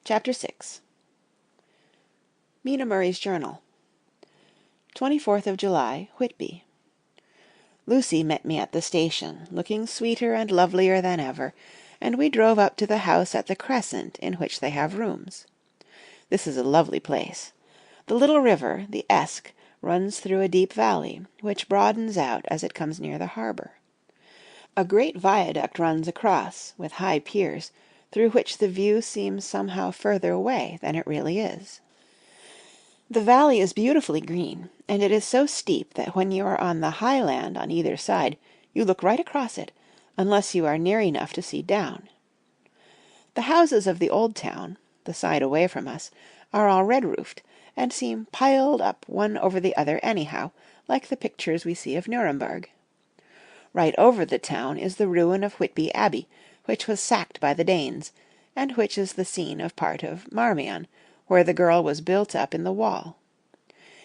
Chapter 6 Mina Murray's Journal 24th of July, Whitby. Lucy met me at the station, looking sweeter and lovelier than ever, and we drove up to the house at the Crescent in which they have rooms. This is a lovely place. The little river, the Esk, runs through a deep valley, which broadens out as it comes near the harbour. A great viaduct runs across, with high piers, through which the view seems somehow further away than it really is. The valley is beautifully green, and it is so steep that when you are on the high land on either side, you look right across it, unless you are near enough to see down. The houses of the old town, the side away from us, are all red-roofed, and seem piled up one over the other anyhow, like the pictures we see of Nuremberg. Right over the town is the ruin of Whitby Abbey, which was sacked by the Danes, and which is the scene of part of Marmion, where the girl was built up in the wall.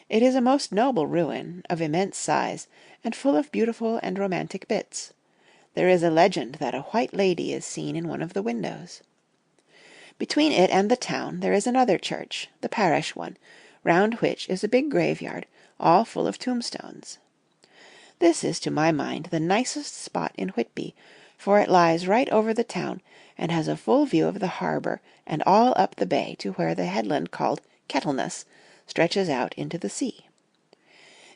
It is a most noble ruin, of immense size, and full of beautiful and romantic bits. There is a legend that a white lady is seen in one of the windows. Between it and the town there is another church, the parish one, round which is a big graveyard, all full of tombstones. This is to my mind the nicest spot in Whitby, for it lies right over the town, and has a full view of the harbour and all up the bay to where the headland called Kettleness stretches out into the sea.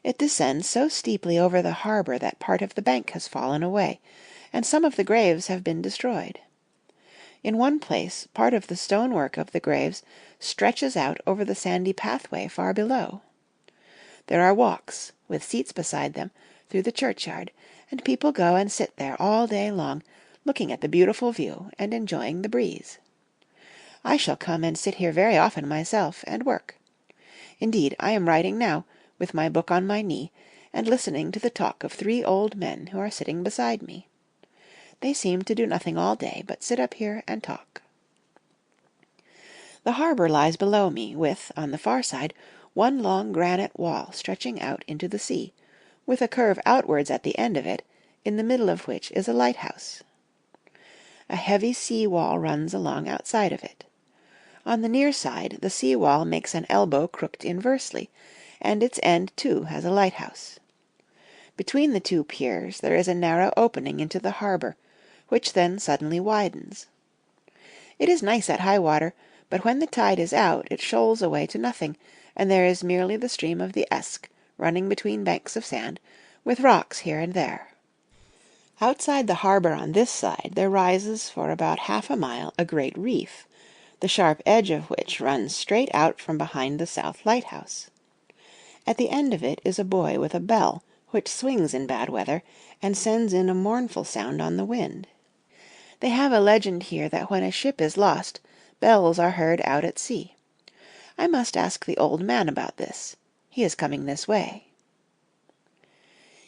It descends so steeply over the harbour that part of the bank has fallen away, and some of the graves have been destroyed. In one place part of the stonework of the graves stretches out over the sandy pathway far below. There are walks, with seats beside them, through the churchyard, and people go and sit there all day long, looking at the beautiful view and enjoying the breeze. I shall come and sit here very often myself, and work. Indeed, I am writing now, with my book on my knee, and listening to the talk of 3 old men who are sitting beside me. They seem to do nothing all day but sit up here and talk. The harbour lies below me, with, on the far side, one long granite wall stretching out into the sea, with a curve outwards at the end of it, in the middle of which is a lighthouse. A heavy sea wall runs along outside of it. On the near side the sea wall makes an elbow crooked inversely, and its end too has a lighthouse. Between the 2 piers there is a narrow opening into the harbour, which then suddenly widens. It is nice at high water, but when the tide is out it shoals away to nothing, and there is merely the stream of the Esk, running between banks of sand, with rocks here and there. Outside the harbour on this side there rises for about half a mile a great reef, the sharp edge of which runs straight out from behind the south lighthouse. At the end of it is a buoy with a bell, which swings in bad weather, and sends in a mournful sound on the wind. They have a legend here that when a ship is lost, bells are heard out at sea. I must ask the old man about this. He is coming this way.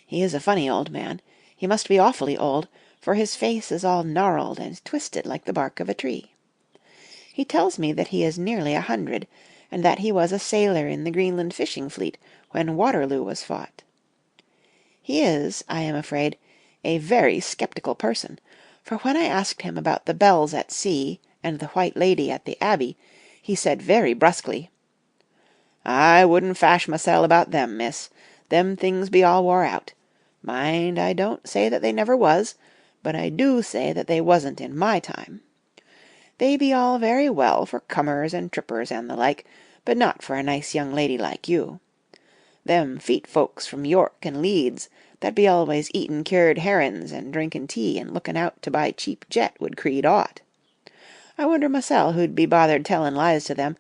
He is a funny old man. He must be awfully old, for his face is all gnarled and twisted like the bark of a tree. He tells me that he is nearly 100, and that he was a sailor in the Greenland fishing fleet when Waterloo was fought. He is, I am afraid, a very sceptical person, for when I asked him about the bells at sea and the White Lady at the Abbey, he said very brusquely, "I wouldn't fash mysel' about them, miss. Them things be all wore out. Mind, I don't say that they never was, but I do say that they wasn't in my time. They be all very well for cummers and trippers and the like, but not for a nice young lady like you. Them feet folks from York and Leeds, that be always eatin' cured herrin's and drinkin' tea and lookin' out to buy cheap jet would creed aught. I wonder mysel' who'd be bothered tellin' lies to them,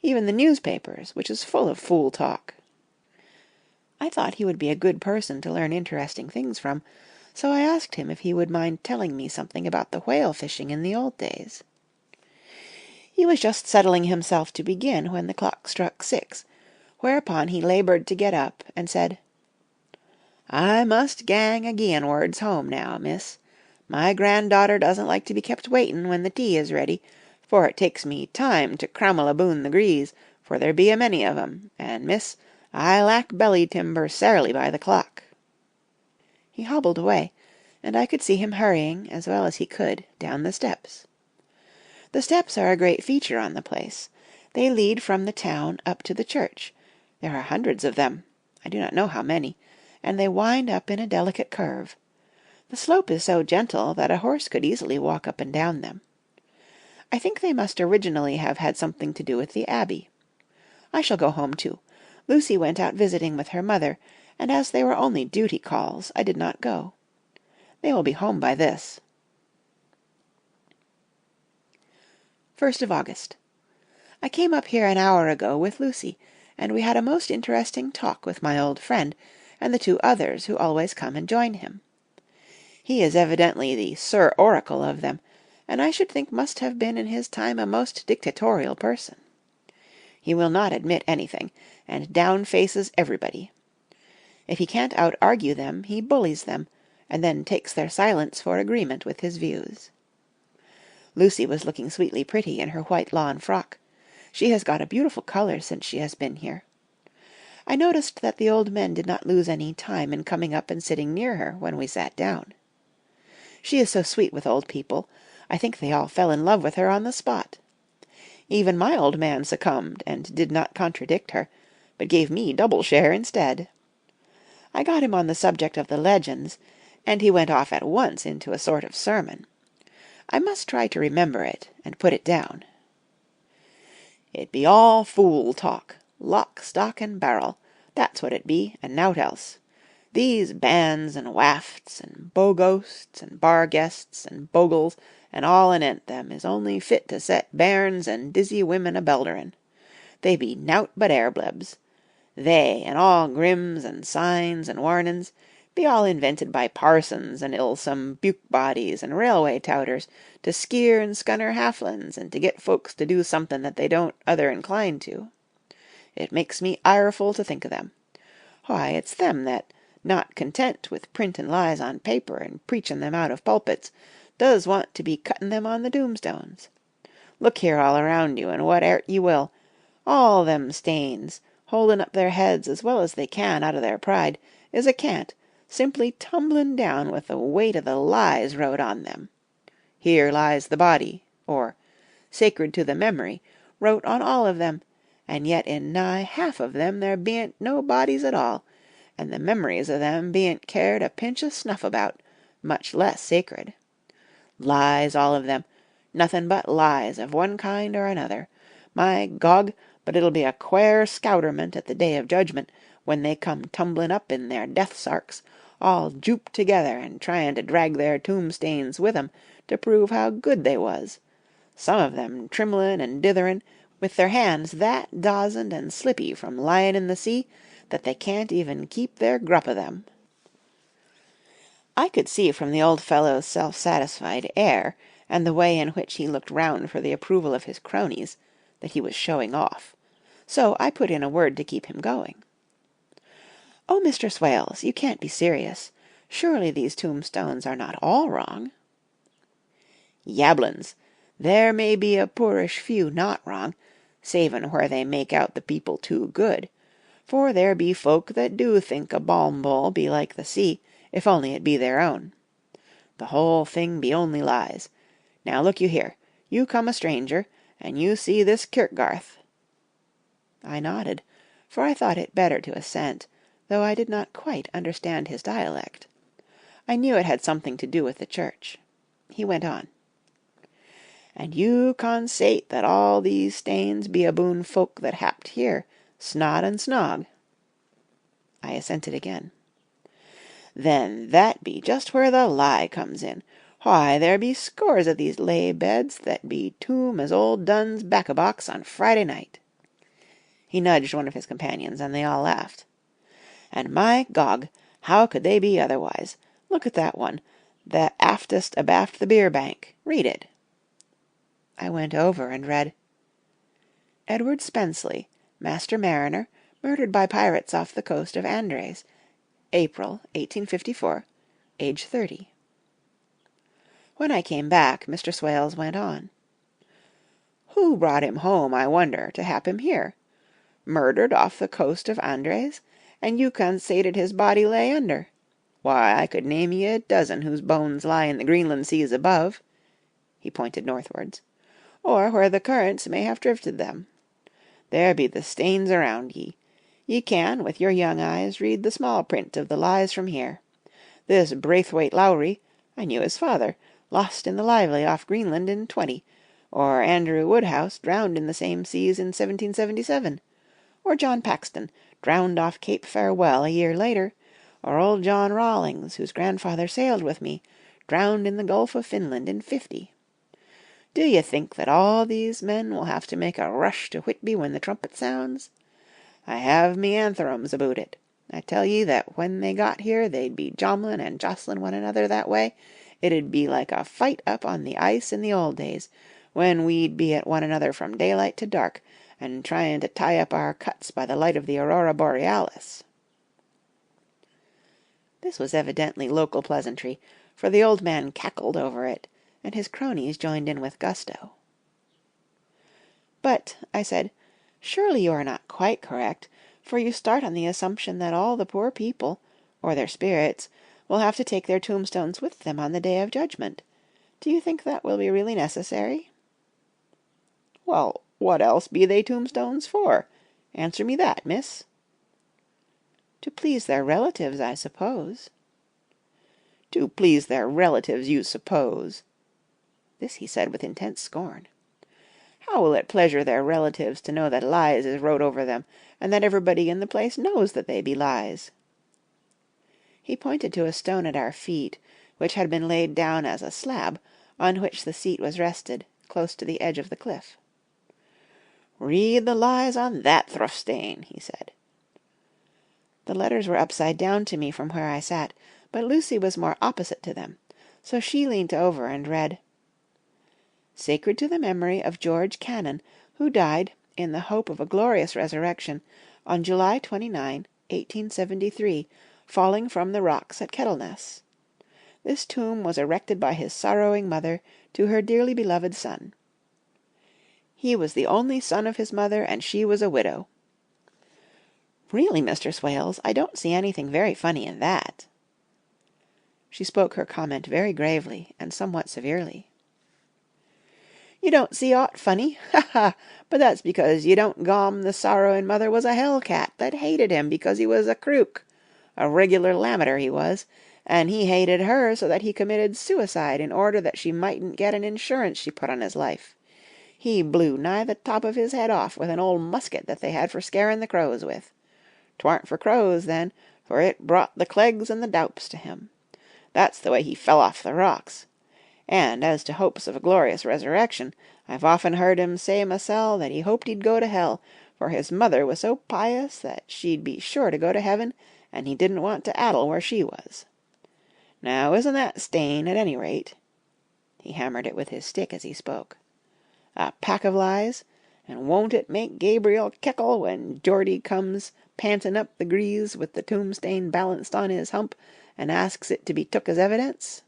even the newspapers, which is full of fool talk." I thought he would be a good person to learn interesting things from, so I asked him if he would mind telling me something about the whale fishing in the old days. He was just settling himself to begin when the clock struck 6, whereupon he laboured to get up, and said, "I must gang againwards home now, miss. My granddaughter doesn't like to be kept waitin' when the tea is ready, for it takes me time to crammel aboon the grease, for there be a many of 'em, and, miss, I lack belly timber sairly by the clock." He hobbled away, and I could see him hurrying, as well as he could, down the steps. The steps are a great feature on the place. They lead from the town up to the church. There are hundreds of them, I do not know how many, and they wind up in a delicate curve. The slope is so gentle that a horse could easily walk up and down them. I think they must originally have had something to do with the Abbey. I shall go home too. Lucy went out visiting with her mother, and as they were only duty calls, I did not go. They will be home by this. 1st of August. I came up here an hour ago with Lucy, and we had a most interesting talk with my old friend, and the 2 others who always come and join him. He is evidently the Sir Oracle of them, and I should think must have been in his time a most dictatorial person. He will not admit anything, and down-faces everybody. If he can't out-argue them, he bullies them, and then takes their silence for agreement with his views. Lucy was looking sweetly pretty in her white lawn frock. She has got a beautiful colour since she has been here. I noticed that the old men did not lose any time in coming up and sitting near her when we sat down. She is so sweet with old people, I think they all fell in love with her on the spot. Even my old man succumbed and did not contradict her, but gave me double share instead. I got him on the subject of the legends, and he went off at once into a sort of sermon. I must try to remember it and put it down. It be all fool talk, lock, stock, and barrel, that's what it be, and nowt else. These banns and wafts, and bow-ghosts, and bar-guests, and bogles, and all anent them is only fit to set bairns and dizzy women a-belderin'. They be nowt but airblebs. They, and all grimms and signs and warnin's, be all invented by parsons and ilsome buke-bodies and railway touters to skeer and scunner halflins and to get folks to do somethin' that they don't other incline to. It makes me ireful to think of them. Why, it's them that, not content with printin' lies on paper and preachin' them out of pulpits, does want to be cuttin' them on the tombstones. Look here all around you, and whate'er ye will, all them stains, holdin' up their heads as well as they can out of their pride, is a cant, simply tumblin' down with the weight of the lies wrote on them. Here lies the body, or sacred to the memory, wrote on all of them, and yet in nigh half of them there bean't no bodies at all, and the memories of them bean't cared a pinch of snuff about, much less sacred. Lies, all of them, nothin' but lies of one kind or another. My Gog, but it'll be a quare scouterment at the day of judgment, when they come tumblin' up in their death-sarks, all jooped together and tryin' to drag their tombstains with 'em to prove how good they was. Some of them trimlin' and ditherin', with their hands that dozened and slippy from lyin' in the sea, that they can't even keep their grup o' them. I could see from the old fellow's self-satisfied air, and the way in which he looked round for the approval of his cronies, that he was showing off. So I put in a word to keep him going. "Oh, Mr. Swales, you can't be serious. Surely these tombstones are not all wrong?" "Yablins! There may be a poorish few not wrong, savin' where they make out the people too good. For there be folk that do think a balm bowl be like the sea, if only it be their own. The whole thing be only lies. Now look you here, you come a stranger, and you see this kirkgarth." I nodded, for I thought it better to assent, though I did not quite understand his dialect. I knew it had something to do with the church. He went on. "And you consate that all these stains be aboon folk that happed here, snod and snog." I assented again. "Then that be just where the lie comes in. Why, there be scores of these lay beds that be toom as old Dun's bacca-box on Friday night." He nudged one of his companions, and they all laughed. "And my Gog, how could they be otherwise? Look at that one, the aftest abaft the beer bank. Read it." I went over and read: "Edward Spenceley, Master Mariner, murdered by pirates off the coast of Andres, April, 1854, age 30. When I came back, Mr. Swales went on. "Who brought him home, I wonder, to hap him here? Murdered off the coast of Andres, and you consated his body lay under. Why, I could name ye a dozen whose bones lie in the Greenland seas above." He pointed northwards. or where the currents may have drifted them. There be the stains around ye. Ye can, with your young eyes, read the small print of the lies from here. This Braithwaite Lowry, I knew his father, lost in the Lively off Greenland in '20, or Andrew Woodhouse, drowned in the same seas in 1777, or John Paxton, drowned off Cape Farewell a year later, or old John Rawlings, whose grandfather sailed with me, drowned in the Gulf of Finland in '50. Do you think that all these men will have to make a rush to Whitby when the trumpet sounds? I have me antherums aboot it. I tell ye that when they got here they'd be jomlin' and jostlin' one another that way, it'd be like a fight up on the ice in the old days, when we'd be at one another from daylight to dark, and tryin' to tie up our cuts by the light of the aurora borealis." This was evidently local pleasantry, for the old man cackled over it, and his cronies joined in with gusto. "But," I said, "surely you are not quite correct, for you start on the assumption that all the poor people, or their spirits, will have to take their tombstones with them on the Day of Judgment. Do you think that will be really necessary?" "Well, what else be they tombstones for? Answer me that, miss." "To please their relatives, I suppose." "To please their relatives, you suppose!" This he said with intense scorn. "How will it pleasure their relatives to know that lies is wrote over them, and that everybody in the place knows that they be lies?" He pointed to a stone at our feet, which had been laid down as a slab, on which the seat was rested, close to the edge of the cliff. "Read the lies on that thruffstane," he said. The letters were upside down to me from where I sat, but Lucy was more opposite to them, so she leant over and read: "Sacred to the memory of George Cannon, who died, in the hope of a glorious resurrection, on July 29, 1873, falling from the rocks at Kettleness. This tomb was erected by his sorrowing mother to her dearly beloved son. He was the only son of his mother, and she was a widow." "Really, Mr. Swales, I don't see anything very funny in that." She spoke her comment very gravely and somewhat severely. "You don't see aught funny? Ha ha! But that's because you don't gom the sorrowing mother was a hell cat that hated him because he was a crook, a regular lammeter he was, and he hated her so that he committed suicide in order that she mightn't get an insurance she put on his life. He blew nigh the top of his head off with an old musket that they had for scaring the crows with. 'Twarn't for crows then, for it brought the clegs and the doups to him. That's the way he fell off the rocks. And as to hopes of a glorious resurrection, I've often heard him say masel that he hoped he'd go to hell, for his mother was so pious that she'd be sure to go to heaven, and he didn't want to addle where she was. Now isn't that stane, at any rate," he hammered it with his stick as he spoke, "a pack of lies, and won't it make Gabriel keckle when Geordie comes panting up the grees with the tombstane balanced on his hump, and asks it to be took as evidence?"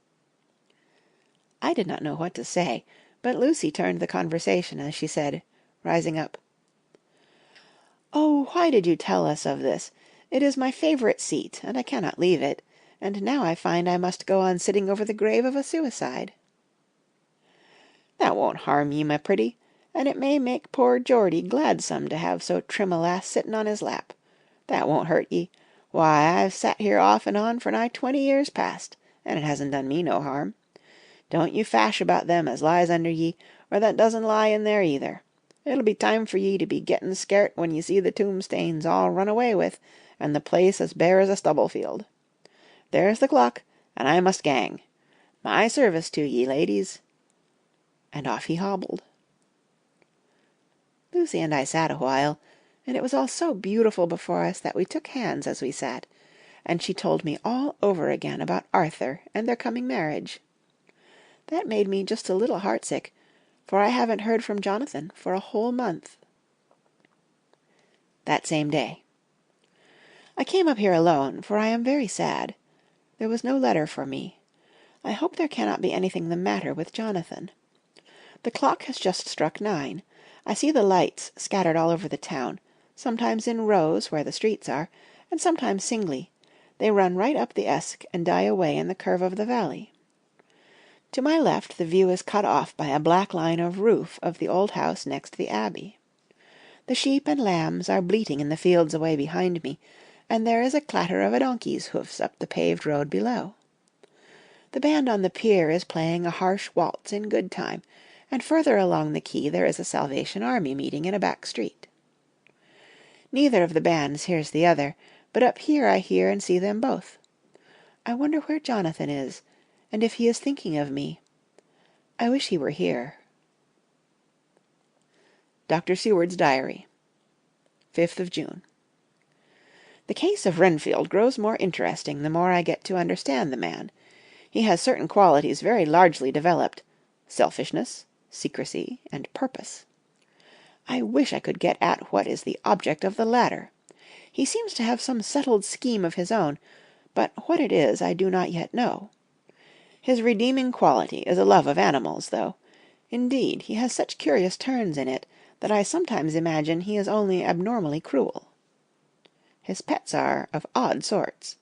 I did not know what to say, but Lucy turned the conversation as she said, rising up: "Oh, why did you tell us of this? It is my favourite seat, and I cannot leave it, and now I find I must go on sitting over the grave of a suicide." "That won't harm ye, my pretty, and it may make poor Geordie gladsome to have so trim a lass sitting on his lap. That won't hurt ye. Why, I've sat here off and on for nigh 20 years past, and it hasn't done me no harm. Don't you fash about them as lies under ye, or that doesn't lie in there either. It'll be time for ye to be getting scairt when ye see the tombstanes all run away with, and the place as bare as a stubble field. There's the clock, and I must gang. My service to ye, ladies." And off he hobbled. Lucy and I sat a while, and it was all so beautiful before us that we took hands as we sat, and she told me all over again about Arthur and their coming marriage. That made me just a little heartsick, for I haven't heard from Jonathan for a whole month. That same day. I came up here alone, for I am very sad. There was no letter for me. I hope there cannot be anything the matter with Jonathan. The clock has just struck 9. I see the lights scattered all over the town, sometimes in rows where the streets are, and sometimes singly. They run right up the Esk and die away in the curve of the valley. To my left the view is cut off by a black line of roof of the old house next the Abbey. The sheep and lambs are bleating in the fields away behind me, and there is a clatter of a donkey's hoofs up the paved road below. The band on the pier is playing a harsh waltz in good time, and further along the quay there is a Salvation Army meeting in a back street. Neither of the bands hears the other, but up here I hear and see them both. I wonder where Jonathan is, and if he is thinking of me. I wish he were here. Dr. Seward's Diary, 5th of June. The case of Renfield grows more interesting the more I get to understand the man. He has certain qualities very largely developed: selfishness, secrecy, and purpose. I wish I could get at what is the object of the latter. He seems to have some settled scheme of his own, but what it is I do not yet know. His redeeming quality is a love of animals, though. Indeed, he has such curious turns in it that I sometimes imagine he is only abnormally cruel. His pets are of odd sorts.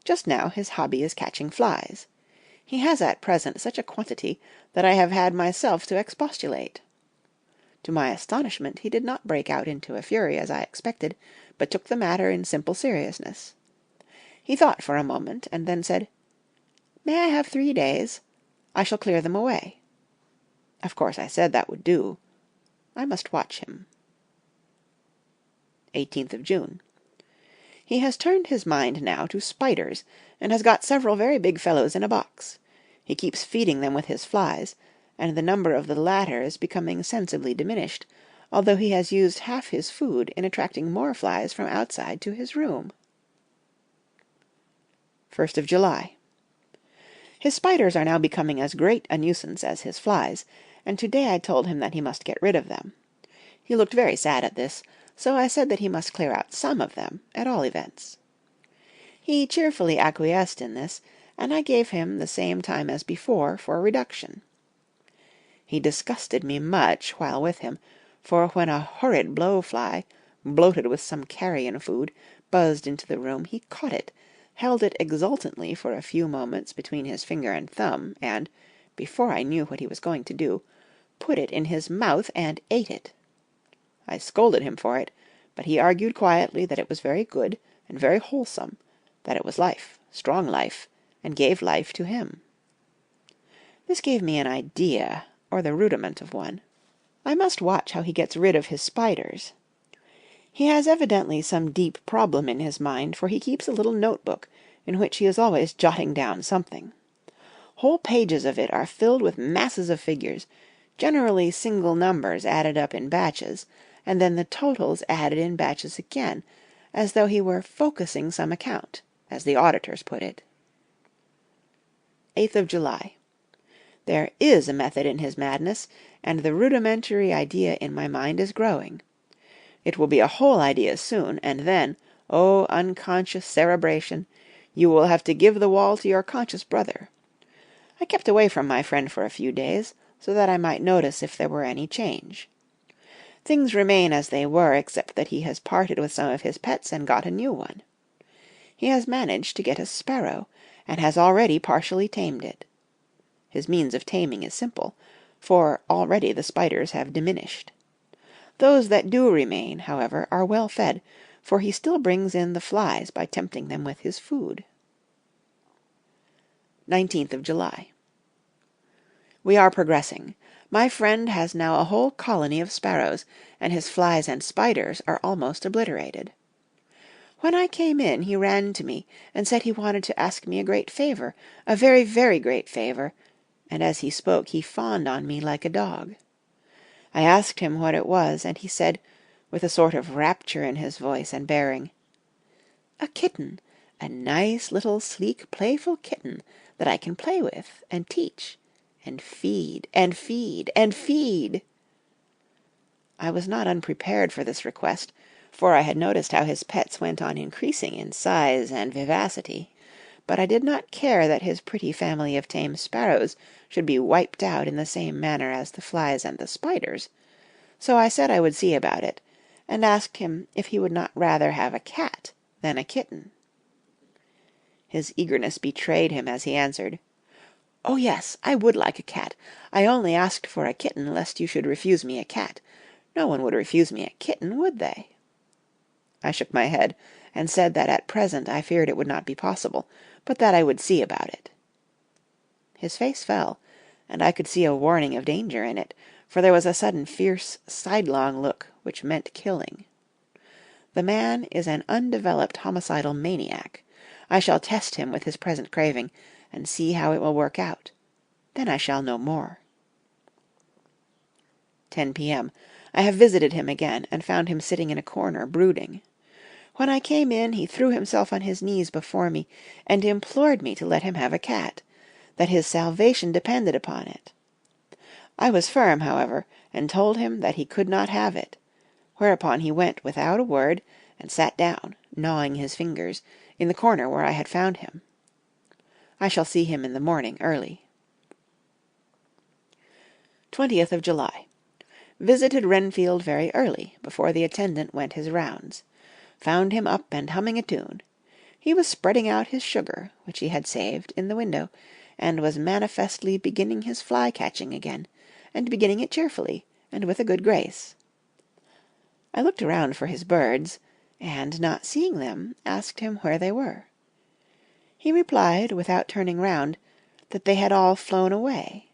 Just now his hobby is catching flies. He has at present such a quantity that I have had myself to expostulate. To my astonishment he did not break out into a fury as I expected, but took the matter in simple seriousness. He thought for a moment, and then said, "May I have 3 days? I shall clear them away." Of course I said that would do. I must watch him. 18th of June. He has turned his mind now to spiders, and has got several very big fellows in a box. He keeps feeding them with his flies, and the number of the latter is becoming sensibly diminished, although he has used half his food in attracting more flies from outside to his room. 1st of July. His spiders are now becoming as great a nuisance as his flies, and to-day I told him that he must get rid of them. He looked very sad at this, so I said that he must clear out some of them, at all events. He cheerfully acquiesced in this, and I gave him the same time as before for reduction. He disgusted me much while with him, for when a horrid blowfly, bloated with some carrion food, buzzed into the room, he caught it, held it exultantly for a few moments between his finger and thumb, and, before I knew what he was going to do, put it in his mouth and ate it. I scolded him for it, but he argued quietly that it was very good and very wholesome, that it was life, strong life, and gave life to him. This gave me an idea, or the rudiment of one. I must watch how he gets rid of his spiders. He has evidently some deep problem in his mind, for he keeps a little notebook in which he is always jotting down something. Whole pages of it are filled with masses of figures, generally single numbers added up in batches, and then the totals added in batches again, as though he were focusing some account, as the auditors put it. 8th of July. There is a method in his madness, and the rudimentary idea in my mind is growing. It will be a whole idea soon, and then, oh, unconscious cerebration, you will have to give the wall to your conscious brother. I kept away from my friend for a few days, so that I might notice if there were any change. Things remain as they were, except that he has parted with some of his pets and got a new one. He has managed to get a sparrow, and has already partially tamed it. His means of taming is simple, for already the spiders have diminished. Those that do remain, however, are well fed, for he still brings in the flies by tempting them with his food. 19th of July. We are progressing. My friend has now a whole colony of sparrows, and his flies and spiders are almost obliterated. When I came in he ran to me and said he wanted to ask me a great favour, a very, very great favour, and as he spoke he fawned on me like a dog. I asked him what it was, and he said, with a sort of rapture in his voice and bearing, "A kitten, a nice little sleek, playful kitten that I can play with and teach, and feed, and feed, and feed." I was not unprepared for this request, for I had noticed how his pets went on increasing in size and vivacity, but I did not care that his pretty family of tame sparrows should be wiped out in the same manner as the flies and the spiders, so I said I would see about it, and asked him if he would not rather have a cat than a kitten. His eagerness betrayed him as he answered, "Oh, yes, I would like a cat. I only asked for a kitten lest you should refuse me a cat. No one would refuse me a kitten, would they?" I shook my head, and said that at present I feared it would not be possible, but that I would see about it. His face fell, and I could see a warning of danger in it, for there was a sudden fierce, sidelong look which meant killing. The man is an undeveloped homicidal maniac. I shall test him with his present craving, and see how it will work out. Then I shall know more. 10 p.m. I have visited him again, and found him sitting in a corner, brooding. When I came in, he threw himself on his knees before me, and implored me to let him have a cat, that his salvation depended upon it. I was firm, however, and told him that he could not have it, whereupon he went without a word, and sat down, gnawing his fingers, in the corner where I had found him. I shall see him in the morning early. 20th of July. Visited Renfield very early, before the attendant went his rounds. Found him up and humming a tune. He was spreading out his sugar, which he had saved, in the window, and was manifestly beginning his fly-catching again, and beginning it cheerfully, and with a good grace. I looked around for his birds, and, not seeing them, asked him where they were. He replied, without turning round, that they had all flown away.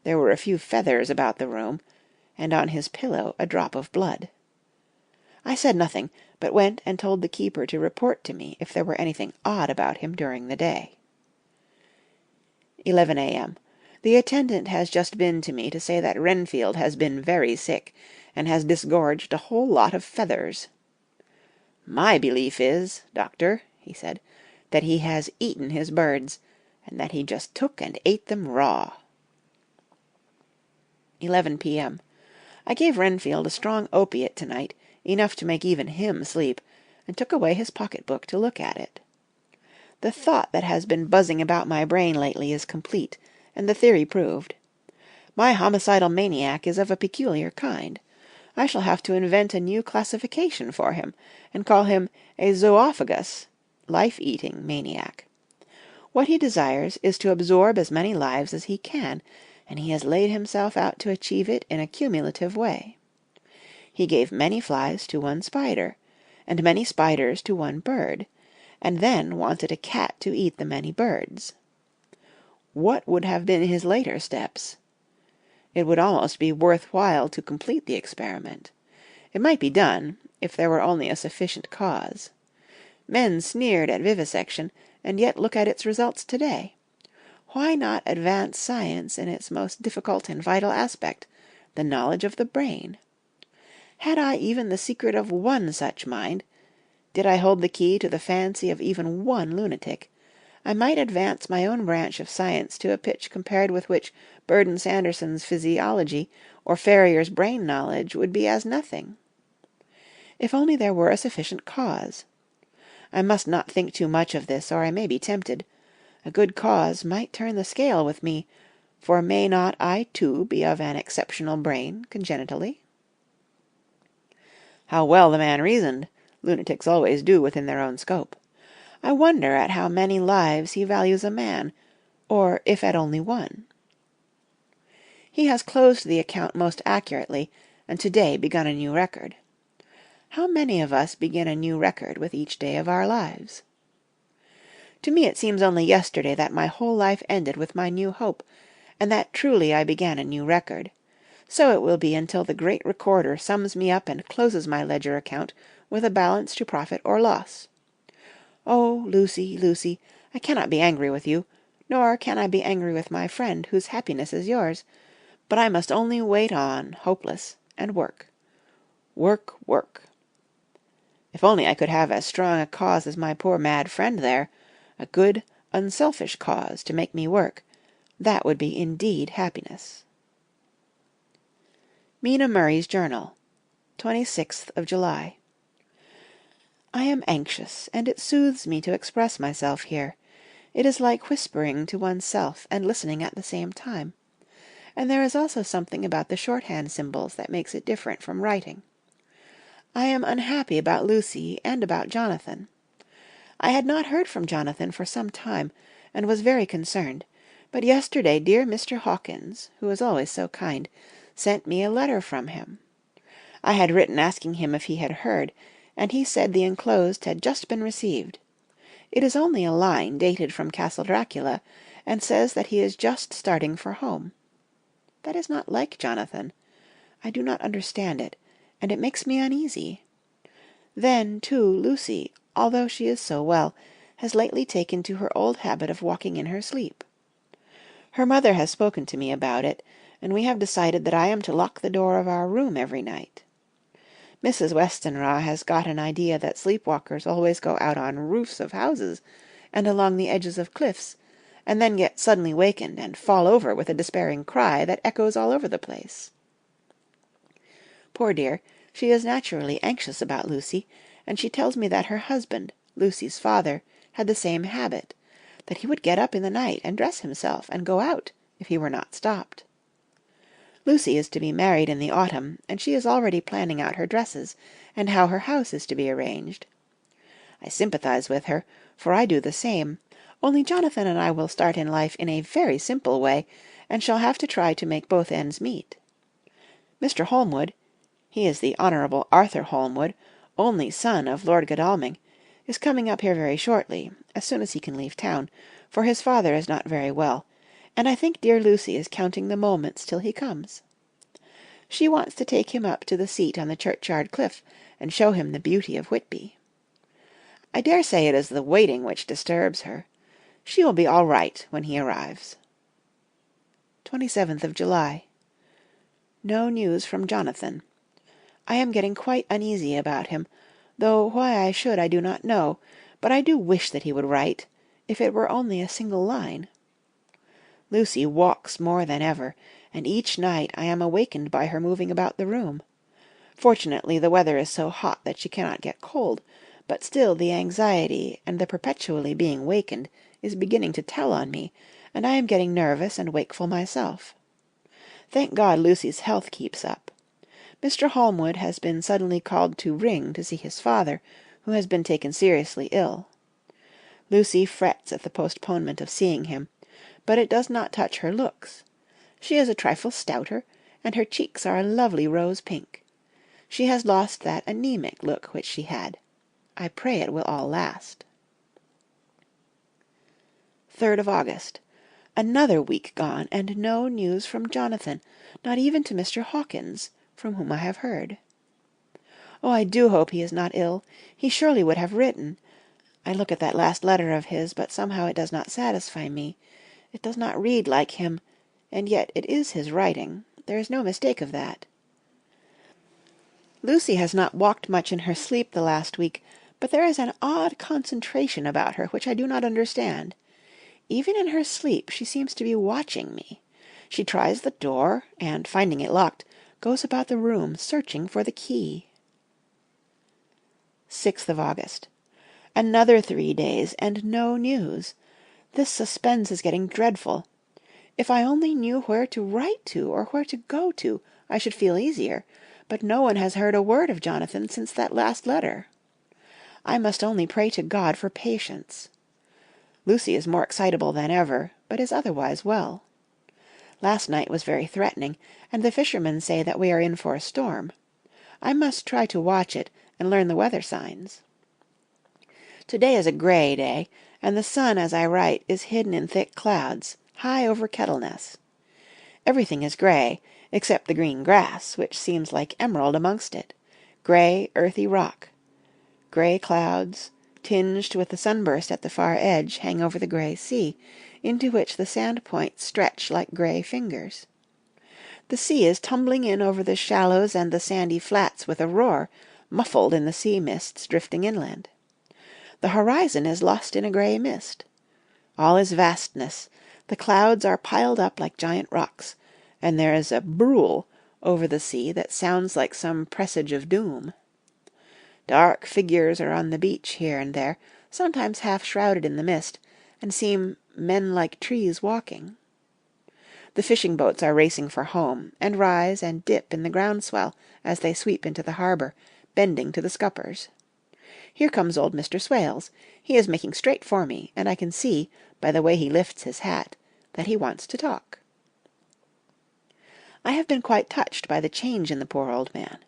There were a few feathers about the room, and on his pillow a drop of blood. I said nothing, but went and told the keeper to report to me if there were anything odd about him during the day. 11 a.m. The attendant has just been to me to say that Renfield has been very sick, and has disgorged a whole lot of feathers. "My belief is, doctor," he said, "that he has eaten his birds, and that he just took and ate them raw." 11 p.m. I gave Renfield a strong opiate tonight, enough to make even him sleep, and took away his pocket-book to look at it. The thought that has been buzzing about my brain lately is complete, and the theory proved. My homicidal maniac is of a peculiar kind. I shall have to invent a new classification for him, and call him a zoophagous, life-eating maniac. What he desires is to absorb as many lives as he can, and he has laid himself out to achieve it in a cumulative way. He gave many flies to one spider, and many spiders to one bird, and then wanted a cat to eat the many birds. What would have been his later steps? It would almost be worth while to complete the experiment. It might be done, if there were only a sufficient cause. Men sneered at vivisection, and yet look at its results today. Why not advance science in its most difficult and vital aspect, the knowledge of the brain? Had I even the secret of one such mind, did I hold the key to the fancy of even one lunatic, I might advance my own branch of science to a pitch compared with which Burden-Sanderson's physiology or Ferrier's brain knowledge would be as nothing. If only there were a sufficient cause. I must not think too much of this, or I may be tempted. A good cause might turn the scale with me, for may not I too be of an exceptional brain, congenitally? How well the man reasoned! Lunatics always do within their own scope. I wonder at how many lives he values a man, or if at only one. He has closed the account most accurately, and to-day begun a new record. How many of us begin a new record with each day of our lives? To me it seems only yesterday that my whole life ended with my new hope, and that truly I began a new record. So it will be until the great Recorder sums me up and closes my ledger account with a balance to profit or loss. Oh, Lucy, Lucy, I cannot be angry with you, nor can I be angry with my friend whose happiness is yours, but I must only wait on, hopeless, and work. Work, work. If only I could have as strong a cause as my poor mad friend there, a good, unselfish cause to make me work, that would be indeed happiness. Mina Murray's Journal, 26th of July. I am anxious, and it soothes me to express myself here. It is like whispering to oneself and listening at the same time. And there is also something about the shorthand symbols that makes it different from writing. I am unhappy about Lucy and about Jonathan. I had not heard from Jonathan for some time, and was very concerned, But yesterday dear Mr. Hawkins, who is always so kind, sent me a letter from him. I had written asking him if he had heard, and he said the enclosed had just been received. It is only a line dated from Castle Dracula, and says that he is just starting for home. That is not like Jonathan. I do not understand it, and it makes me uneasy. Then, too, Lucy, although she is so well, has lately taken to her old habit of walking in her sleep. Her mother has spoken to me about it, and we have decided that I am to lock the door of our room every night. Mrs. Westenra has got an idea that sleepwalkers always go out on roofs of houses and along the edges of cliffs, and then get suddenly wakened and fall over with a despairing cry that echoes all over the place. Poor dear, she is naturally anxious about Lucy, and she tells me that her husband, Lucy's father, had the same habit, that he would get up in the night and dress himself and go out if he were not stopped. Lucy is to be married in the autumn, and she is already planning out her dresses, and how her house is to be arranged. I sympathize with her, for I do the same, only Jonathan and I will start in life in a very simple way, and shall have to try to make both ends meet. Mr. Holmwood, he is the Honourable Arthur Holmwood, only son of Lord Godalming, is coming up here very shortly, as soon as he can leave town, for his father is not very well, and I think dear Lucy is counting the moments till he comes. She wants to take him up to the seat on the churchyard cliff, and show him the beauty of Whitby. I dare say it is the waiting which disturbs her. She will be all right when he arrives. 27th of July. No news from Jonathan. I am getting quite uneasy about him, though why I should I do not know, but I do wish that he would write, if it were only a single line. Lucy walks more than ever, and each night I am awakened by her moving about the room. Fortunately the weather is so hot that she cannot get cold, but still the anxiety and the perpetually being wakened is beginning to tell on me, and I am getting nervous and wakeful myself. Thank God Lucy's health keeps up. Mr. Holmwood has been suddenly called to Ring to see his father, who has been taken seriously ill. Lucy frets at the postponement of seeing him, but it does not touch her looks. She is a trifle stouter, and her cheeks are a lovely rose pink. She has lost that anemic look which she had. I pray it will all last. 3rd of August. Another week gone, and no news from Jonathan, not even to Mr. Hawkins, from whom I have heard. Oh, I do hope he is not ill. He surely would have written. I look at that last letter of his, but somehow it does not satisfy me. It does not read like him, and yet it is his writing. There is no mistake of that. Lucy has not walked much in her sleep the last week, but there is an odd concentration about her which I do not understand. Even in her sleep she seems to be watching me. She tries the door, and, finding it locked, goes about the room searching for the key. 6th of August. Another 3 days, and no news. This suspense is getting dreadful. If I only knew where to write to, or where to go to, I should feel easier, but no one has heard a word of Jonathan since that last letter. I must only pray to God for patience. Lucy is more excitable than ever, but is otherwise well. Last night was very threatening, and the fishermen say that we are in for a storm. I must try to watch it, and learn the weather signs. Today is a grey day, and the sun, as I write, is hidden in thick clouds, high over Kettleness. Everything is grey, except the green grass, which seems like emerald amongst it. Grey, earthy rock. Grey clouds, tinged with the sunburst at the far edge, hang over the grey sea, into which the sand points stretch like grey fingers. The sea is tumbling in over the shallows and the sandy flats with a roar, muffled in the sea mists drifting inland. The horizon is lost in a grey mist. All is vastness. The clouds are piled up like giant rocks, and there is a brool over the sea that sounds like some presage of doom. Dark figures are on the beach here and there, sometimes half shrouded in the mist, and seem men like trees walking. The fishing boats are racing for home, and rise and dip in the groundswell as they sweep into the harbour, bending to the scuppers. Here comes old Mr. Swales. He is making straight for me, and I can see, by the way he lifts his hat, that he wants to talk. I have been quite touched by the change in the poor old man.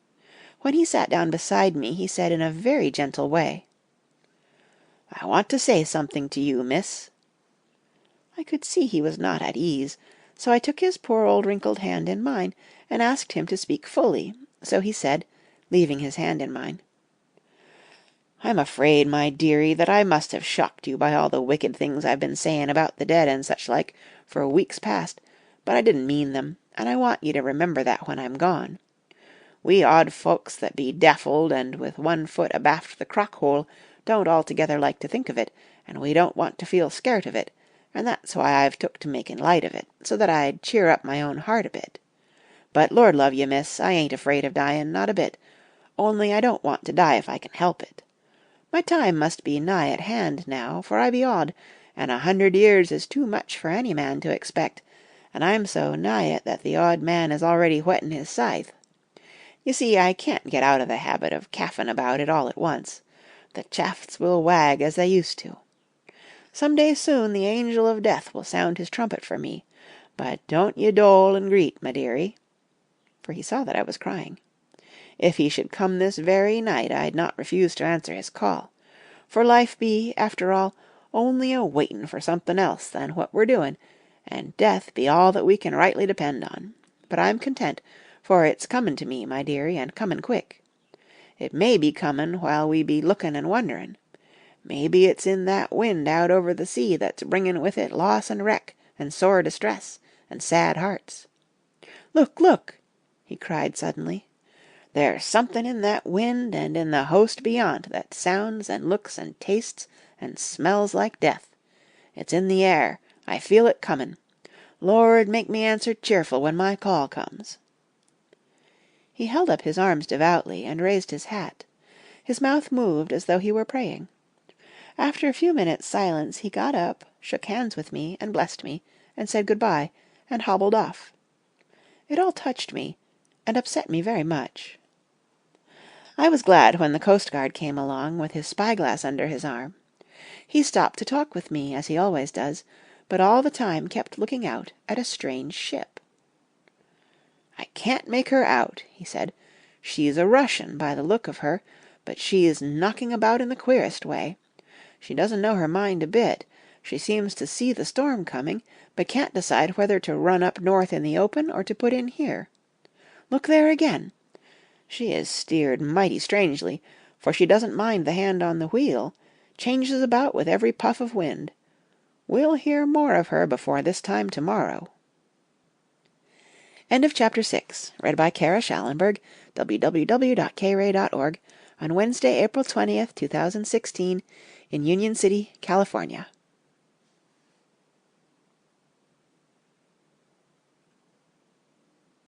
When he sat down beside me, he said in a very gentle way, "I want to say something to you, miss." I could see he was not at ease, so I took his poor old wrinkled hand in mine, and asked him to speak fully, so he said, leaving his hand in mine, "I'm afraid, my dearie, that I must have shocked you by all the wicked things I've been saying about the dead and such like, for weeks past, but I didn't mean them, and I want you to remember that when I'm gone. We odd folks that be daffled and with one foot abaft the crock-hole don't altogether like to think of it, and we don't want to feel scart of it, and that's why I've took to making light of it, so that I'd cheer up my own heart a bit. But Lord love you, miss, I ain't afraid of dying, not a bit, only I don't want to die if I can help it. My time must be nigh at hand now, for I be odd, and 100 years is too much for any man to expect, and I'm so nigh it that the odd man is already whetting his scythe. You see, I can't get out of the habit of caffing about it all at once. The chafts will wag as they used to. Some day soon the angel of death will sound his trumpet for me, but don't ye dole and greet, my dearie," for he saw that I was crying. "If he should come this very night, I'd not refuse to answer his call, for life be, after all, only a waitin' for something else than what we're doing, and death be all that we can rightly depend on. But I'm content, for it's comin' to me, my dearie, and comin' quick. It may be comin' while we be lookin' and wonderin'. Maybe it's in that wind out over the sea that's bringin' with it loss and wreck, and sore distress, and sad hearts. Look, look!" he cried suddenly. "There's something in that wind and in the host beyond that sounds and looks and tastes and smells like death. It's in the air. I feel it comin'. Lord, make me answer cheerful when my call comes." He held up his arms devoutly and raised his hat. His mouth moved as though he were praying. After a few minutes' silence he got up, shook hands with me, and blessed me, and said good-bye, and hobbled off. It all touched me, and upset me very much. I was glad when the coastguard came along, with his spyglass under his arm. He stopped to talk with me, as he always does, but all the time kept looking out at a strange ship. "I can't make her out," he said. "She's a Russian, by the look of her, but she's knocking about in the queerest way. She doesn't know her mind a bit. She seems to see the storm coming, but can't decide whether to run up north in the open or to put in here. Look there again! She is steered mighty strangely, for she doesn't mind the hand on the wheel, changes about with every puff of wind. We'll hear more of her before this time tomorrow." End of Chapter 6. Read by Kara Schallenberg, www.kray.org, on Wednesday, April 20th, 2016, in Union City, California.